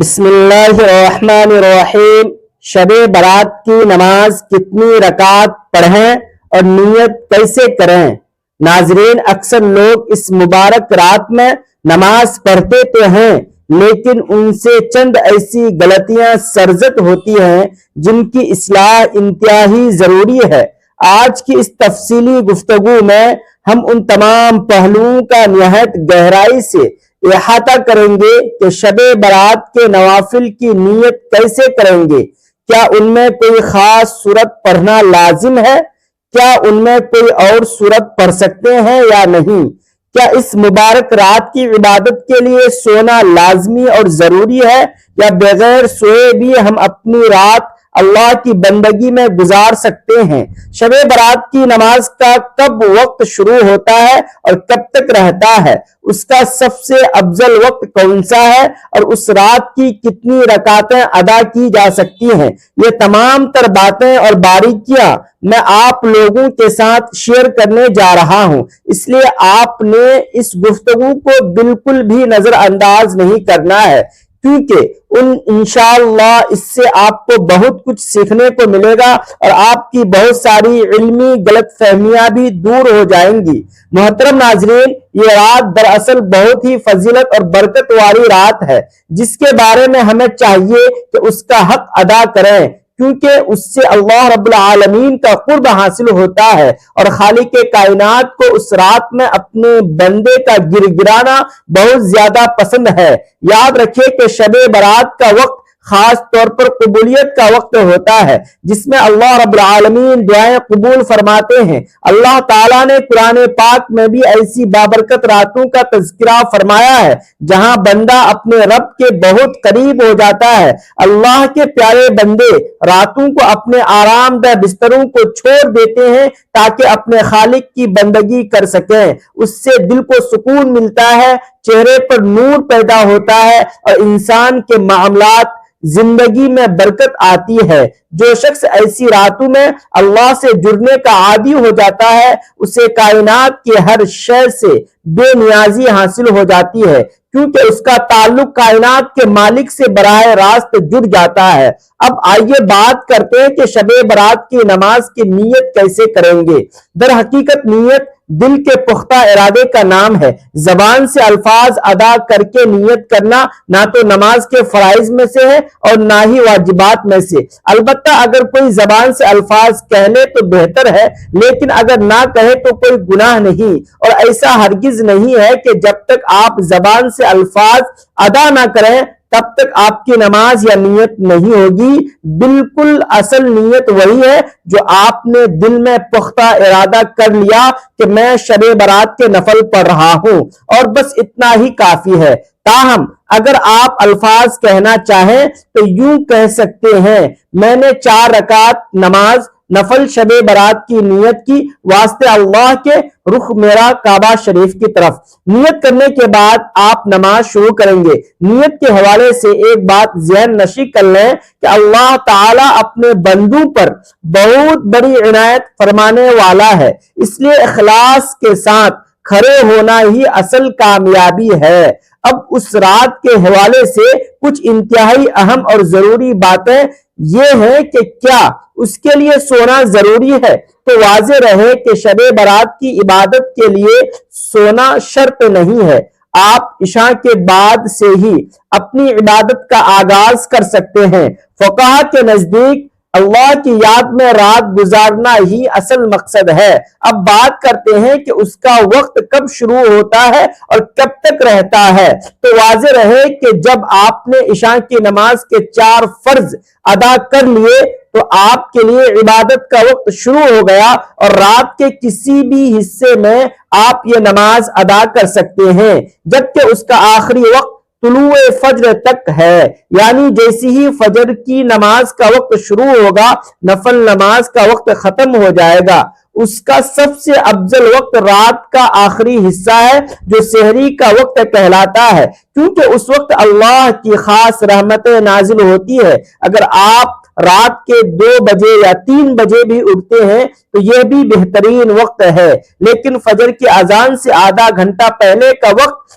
بسم اللہ الرحمن الرحیم۔ شب برات کی نماز کتنی رکعت پڑھیں اور نیت کیسے کریں؟ ناظرین، اکثر لوگ اس مبارک رات میں نماز پڑھتے تو ہیں لیکن ان سے چند ایسی غلطیاں سرزد ہوتی ہیں جن کی اصلاح انتہائی ضروری ہے۔ آج کی اس تفصیلی گفتگو میں ہم ان تمام پہلوؤں کا نہایت گہرائی سے احاطہ کریں گے کہ شب برات کے نوافل کی نیت کیسے کریں گے۔ کیا ان میں کوئی خاص سورت پڑھنا لازم ہے؟ کیا ان میں کوئی اور سورت پڑھ سکتے ہیں یا نہیں؟ کیا اس مبارک رات کی عبادت کے لیے سونا لازمی اور ضروری ہے یا بغیر سوئے بھی ہم اپنی رات اللہ کی بندگی میں گزار سکتے ہیں؟ شب برات کی نماز کا کب وقت شروع ہوتا ہے اور کب تک رہتا ہے؟ اس کا سب سے افضل وقت کون سا ہے اور اس رات کی کتنی رکعتیں ادا کی جا سکتی ہیں؟ یہ تمام تر باتیں اور باریکیاں میں آپ لوگوں کے ساتھ شیئر کرنے جا رہا ہوں، اس لیے آپ نے اس گفتگو کو بالکل بھی نظر انداز نہیں کرنا ہے، کیونکہ انشاءاللہ اس سے آپ کو بہت کچھ سیکھنے کو ملے گا اور آپ کی بہت ساری علمی غلط فہمیاں بھی دور ہو جائیں گی۔ محترم ناظرین، یہ رات دراصل بہت ہی فضیلت اور برکت والی رات ہے جس کے بارے میں ہمیں چاہیے کہ اس کا حق ادا کریں، کیونکہ اس سے اللہ رب العالمین کا قرب حاصل ہوتا ہے اور خالق کائنات کو اس رات میں اپنے بندے کا گرگرانا بہت زیادہ پسند ہے۔ یاد رکھیں کہ شب برات کا وقت خاص طور پر قبولیت کا وقت ہوتا ہے جس میں اللہ رب العالمین دعائیں قبول فرماتے ہیں۔ اللہ تعالیٰ نے قرآن پاک میں بھی ایسی بابرکت راتوں کا تذکرہ فرمایا ہے جہاں بندہ اپنے رب کے بہت قریب ہو جاتا ہے۔ اللہ کے پیارے بندے راتوں کو اپنے آرام دہ بستروں کو چھوڑ دیتے ہیں تاکہ اپنے خالق کی بندگی کر سکیں۔ اس سے دل کو سکون ملتا ہے، چہرے پر نور پیدا ہوتا ہے اور انسان کے معاملات زندگی میں برکت آتی ہے۔ جو شخص ایسی راتوں میں اللہ سے جڑنے کا عادی ہو جاتا ہے اسے کائنات کی ہر شے سے بے نیازی حاصل ہو جاتی ہے، کیونکہ اس کا تعلق کائنات کے مالک سے براہ راست جڑ جاتا ہے۔ اب آئیے بات کرتے ہیں کہ شب برات کی نماز کی نیت کیسے کریں گے۔ در حقیقت نیت دل کے پختہ ارادے کا نام ہے۔ زبان سے الفاظ ادا کر کے نیت کرنا نہ تو نماز کے فرائض میں سے ہے اور نہ ہی واجبات میں سے۔ البتہ اگر کوئی زبان سے الفاظ کہہ لے تو بہتر ہے، لیکن اگر نہ کہے تو کوئی گناہ نہیں، اور ایسا ہرگز نہیں ہے کہ جب تک آپ زبان سے الفاظ ادا نہ کریں تب تک آپ کی نماز یا نیت نہیں ہوگی۔ بالکل اصل نیت وہی ہے جو آپ نے دل میں پختہ ارادہ کر لیا کہ میں شب برات کے نفل پڑھ رہا ہوں، اور بس اتنا ہی کافی ہے۔ تاہم اگر آپ الفاظ کہنا چاہیں تو یوں کہہ سکتے ہیں، میں نے 4 رکعت نماز نفل شب برات کی نیت کی، واسطے اللہ کے رخ میرا کعبہ شریف کی طرف۔ نیت کرنے کے بعد آپ نماز شروع کریں گے۔ نیت کے حوالے سے ایک بات ذہن نشی کر لیں کہ اللہ تعالیٰ اپنے بندوں پر بہت بڑی عنایت فرمانے والا ہے، اس لیے اخلاص کے ساتھ کھڑے ہونا ہی اصل کامیابی ہے۔ اب اس رات کے حوالے سے کچھ انتہائی اہم اور ضروری باتیں یہ ہیں کہ کیا اس کے لیے سونا ضروری ہے؟ تو واضح رہے کہ شب برات کی عبادت کے لیے سونا شرط نہیں ہے۔ آپ عشاء کے بعد سے ہی اپنی عبادت کا آغاز کر سکتے ہیں۔ فقہا کے نزدیک اللہ کی یاد میں رات گزارنا ہی اصل مقصد ہے۔ اب بات کرتے ہیں کہ اس کا وقت کب شروع ہوتا ہے اور کب تک رہتا ہے۔ تو واضح رہے کہ جب آپ نے عشاء کی نماز کے 4 فرض ادا کر لیے تو آپ کے لیے عبادت کا وقت شروع ہو گیا، اور رات کے کسی بھی حصے میں آپ یہ نماز ادا کر سکتے ہیں، جبکہ اس کا آخری وقت طلوع فجر تک ہے، یعنی جیسی ہی فجر کی نماز کا وقت شروع ہوگا نفل نماز کا وقت ختم ہو جائے گا۔ اس کا سب سے افضل وقت رات کا آخری حصہ ہے جو سحری کا وقت کہلاتا ہے، کیونکہ اس وقت اللہ کی خاص رحمتیں نازل ہوتی ہے۔ اگر آپ رات کے 2 بجے یا 3 بجے بھی اٹھتے ہیں تو یہ بھی بہترین وقت ہے، لیکن فجر کی اذان سے آدھا گھنٹہ پہلے کا وقت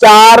4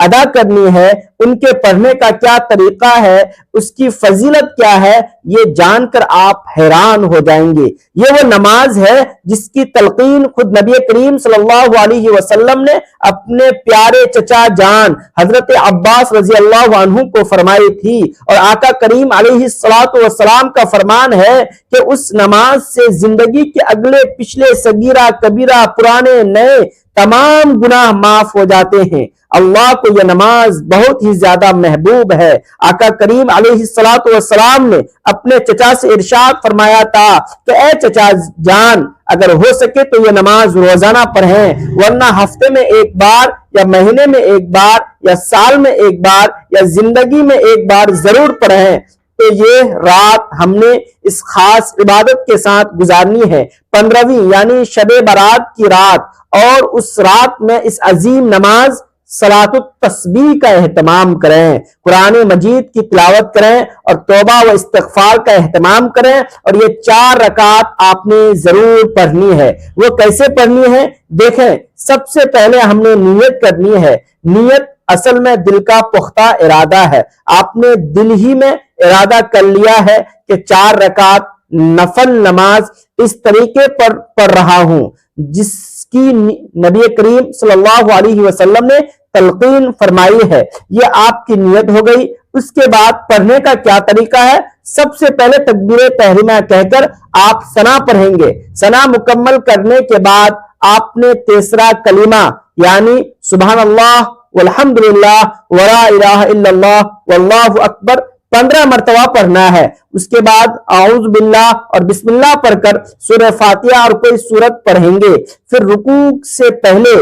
ادا کرنی ہے، ان کے پڑھنے کا کیا طریقہ ہے، اس کی فضیلت کیا ہے، یہ جان کر آپ حیران ہو جائیں گے۔ یہ وہ نماز ہے جس کی تلقین خود نبی کریم صلی اللہ علیہ وسلم نے اپنے پیارے چچا جان حضرت عباس رضی اللہ عنہ کو فرمائی تھی، اور آقا کریم علیہ السلام کا فرمان ہے کہ اس نماز سے زندگی کے اگلے پچھلے صغیرہ کبیرہ پرانے نئے تمام گناہ معاف ہو جاتے ہیں۔ اللہ کو یہ نماز بہت ہی زیادہ محبوب ہے۔ آقا کریم علیہ السلام نے اپنے چچا سے ارشاد فرمایا تھا کہ اے چچا جان، اگر ہو سکے تو یہ نماز روزانہ پڑھیں، ورنہ ہفتے میں ایک بار یا مہینے میں ایک بار یا سال میں ایک بار یا زندگی میں ایک بار ضرور پڑھیں۔ تو یہ رات ہم نے اس خاص عبادت کے ساتھ گزارنی ہے، 15ویں یعنی شب برات کی رات، اور اس رات میں اس عظیم نماز صلاۃ التسبیح کا اہتمام کریں، قرآن مجید کی تلاوت کریں اور توبہ و استغفار کا اہتمام کریں، اور یہ 4 رکعت آپ نے ضرور پڑھنی ہے۔ وہ کیسے پڑھنی ہے؟ دیکھیں، سب سے پہلے ہم نے نیت کرنی ہے۔ نیت اصل میں دل کا پختہ ارادہ ہے۔ آپ نے دل ہی میں ارادہ کر لیا ہے کہ 4 رکعت نفل نماز اس طریقے پر پڑھ رہا ہوں جس کی نبی کریم صلی اللہ علیہ وسلم نے تلقین فرمائی ہے۔ یہ آپ کی نیت ہو گئی۔ اس کے بعد پڑھنے کا کیا طریقہ ہے؟ سب سے پہلے تکبیر تحریمہ کہہ کر آپ ثنا پڑھیں گے۔ ثنا مکمل کرنے کے بعد آپ نے تیسرا کلمہ یعنی سبحان اللہ والحمدللہ ولا الہ الا اللہ واللہ اکبر 15 مرتبہ پڑھنا ہے۔ اس کے بعد اعوذ باللہ اور بسم اللہ پڑھ کر سورہ فاتحہ اور کوئی سورت پڑھیں گے۔ پھر رکوع سے پہلے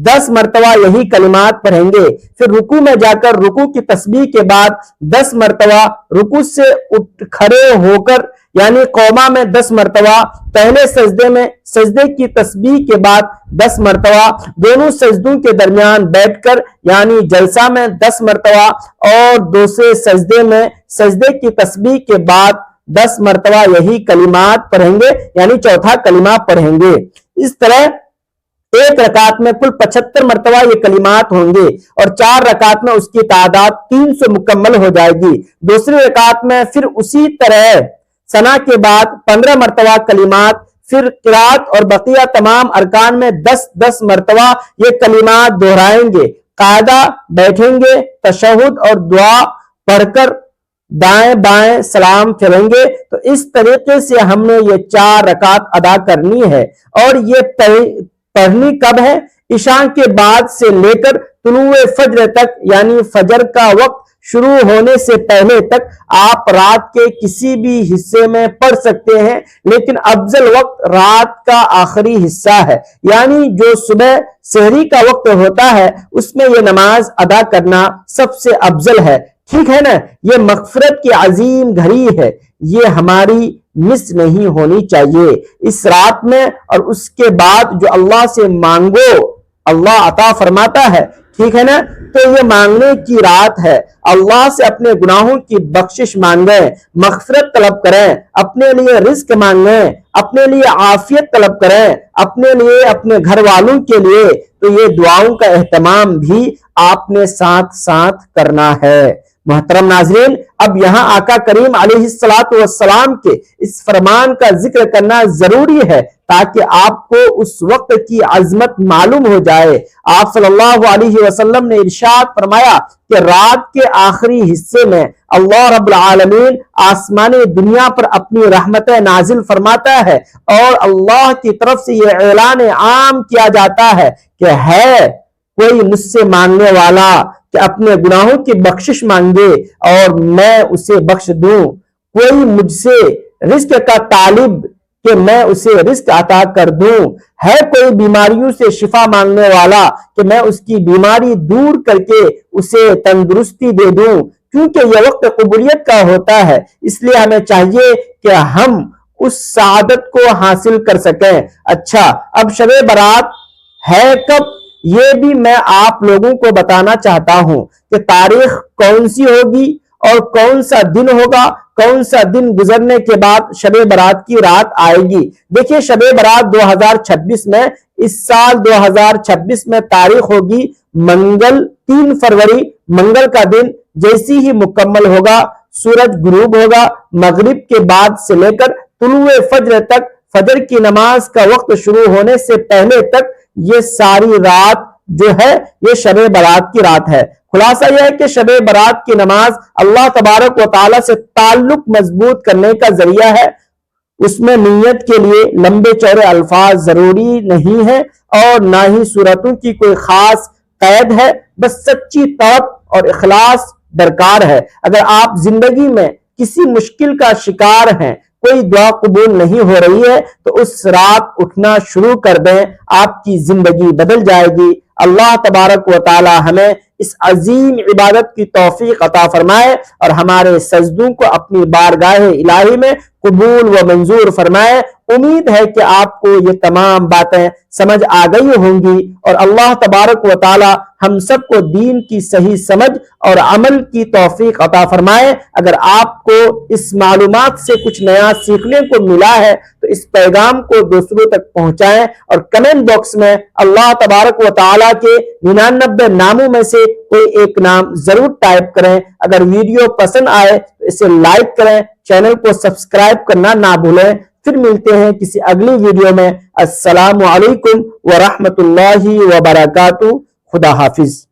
10 مرتبہ یہی کلمات پڑھیں گے۔ پھر رکوع میں جا کر رکوع کی تسبیح کے بعد 10 مرتبہ رکوع سے اٹھ کھڑے ہو کر یعنی قوما میں 10 مرتبہ، پہلے سجدے میں سجدے کی تسبیح کے بعد 10 مرتبہ، دونوں سجدوں کے درمیان بیٹھ کر یعنی جلسہ میں 10 مرتبہ، اور دوسرے سجدے میں سجدے کی تسبیح کے بعد 10 مرتبہ یہی کلمات پڑھیں گے یعنی چوتھا کلمہ پڑھیں گے۔ اس طرح ایک رکعت میں کل 75 مرتبہ یہ کلمات ہوں گے، اور 4 رکعت میں اس کی تعداد 300 مکمل ہو جائے گی۔ دوسری رکعت میں پھر اسی طرح ثنا کے بعد 15 مرتبہ کلمات، پھر قرات اور بقیہ تمام ارکان میں 10 مرتبہ یہ کلمات دہرائیں گے۔ قاعدہ بیٹھیں گے، تشہد اور دعا پڑھ کر دائیں بائیں سلام پھیریں گے۔ تو اس طریقے سے ہم نے یہ 4 رکعت ادا کرنی ہے، اور یہ پڑھنی کب ہے؟ عشاء کے بعد سے لے کر طلوع فجر تک یعنی فجر کا وقت شروع ہونے سے پہلے تک آپ رات کے کسی بھی حصے میں پڑھ سکتے ہیں، لیکن افضل وقت رات کا آخری حصہ ہے، یعنی جو صبح سحری کا وقت ہوتا ہے اس میں یہ نماز ادا کرنا سب سے افضل ہے۔ ٹھیک ہے نا؟ یہ مغفرت کی عظیم گھڑی ہے، یہ ہماری مس نہیں ہونی چاہیے۔ اس رات میں اور اس کے بعد جو اللہ سے مانگو اللہ عطا فرماتا ہے، ٹھیک ہے نا؟ تو یہ مانگنے کی رات ہے۔ اللہ سے اپنے گناہوں کی بخشش مانگیں، مغفرت طلب کریں، اپنے لیے رزق مانگیں، اپنے لیے عافیت طلب کریں، اپنے لیے اپنے گھر والوں کے لیے۔ تو یہ دعاؤں کا اہتمام بھی آپ نے ساتھ ساتھ کرنا ہے۔ محترم ناظرین، اب یہاں آقا کریم علیہ السلام کے اس فرمان کا ذکر کرنا ضروری ہے تاکہ آپ کو اس وقت کی عظمت معلوم ہو جائے۔ آپ صلی اللہ علیہ وسلم نے ارشاد فرمایا کہ رات کے آخری حصے میں اللہ رب العالمین آسمان دنیا پر اپنی رحمت نازل فرماتا ہے، اور اللہ کی طرف سے یہ اعلان عام کیا جاتا ہے کہ ہے کوئی مجھ سے مانگنے والا کہ اپنے گناہوں کی بخشش مانگے اور میں اسے بخش دوں، کوئی مجھ سے رزق کا طالب کہ میں اسے رزق عطا کر دوں، ہے کوئی بیماریوں سے شفا مانگنے والا کہ میں اس کی بیماری دور کر کے اسے تندرستی دے دوں، کیونکہ یہ وقت قبولیت کا ہوتا ہے۔ اس لیے ہمیں چاہیے کہ ہم اس سعادت کو حاصل کر سکیں۔ اچھا، اب شب برات ہے کب؟ یہ بھی میں آپ لوگوں کو بتانا چاہتا ہوں کہ تاریخ کون سی ہوگی اور کون سا دن ہوگا، کون سا دن گزرنے کے بعد شب برات کی رات آئے گی؟ دیکھیے شب برات 2026 میں، اس سال 2026 میں تاریخ ہوگی منگل 3 فروری، منگل کا دن جیسی ہی مکمل ہوگا، سورج غروب ہوگا، مغرب کے بعد سے لے کر طلوع فجر تک، فجر کی نماز کا وقت شروع ہونے سے پہلے تک یہ ساری رات جو ہے یہ شب برات کی رات ہے۔ خلاصہ یہ ہے کہ شب برات کی نماز اللہ تبارک و تعالیٰ سے تعلق مضبوط کرنے کا ذریعہ ہے۔ اس میں نیت کے لیے لمبے چوڑے الفاظ ضروری نہیں ہے اور نہ ہی صورتوں کی کوئی خاص قید ہے، بس سچی طلب اور اخلاص درکار ہے۔ اگر آپ زندگی میں کسی مشکل کا شکار ہیں، کوئی دعا قبول نہیں ہو رہی ہے، تو اس رات اٹھنا شروع کر دیں، آپ کی زندگی بدل جائے گی۔ اللہ تبارک و تعالی ہمیں اس عظیم عبادت کی توفیق عطا فرمائے اور ہمارے سجدوں کو اپنی بارگاہ الہی میں قبول و منظور فرمائے۔ امید ہے کہ آپ کو یہ تمام باتیں سمجھ آ گئی ہوں گی اور اللہ تبارک و تعالی ہم سب کو دین کی صحیح سمجھ اور عمل کی توفیق عطا فرمائے۔ اگر آپ کو اس معلومات سے کچھ نیا سیکھنے کو ملا ہے تو اس پیغام کو دوسروں تک پہنچائیں اور کمنٹ باکس میں اللہ تبارک و تعالی کے 99 ناموں میں سے کوئی ایک نام ضرور ٹائپ کریں۔ اگر ویڈیو پسند آئے تو اسے لائک کریں، چینل کو سبسکرائب کرنا نہ بھولیں۔ پھر ملتے ہیں کسی اگلی ویڈیو میں۔ السلام علیکم ورحمۃ اللہ وبرکاتہ۔ خدا حافظ۔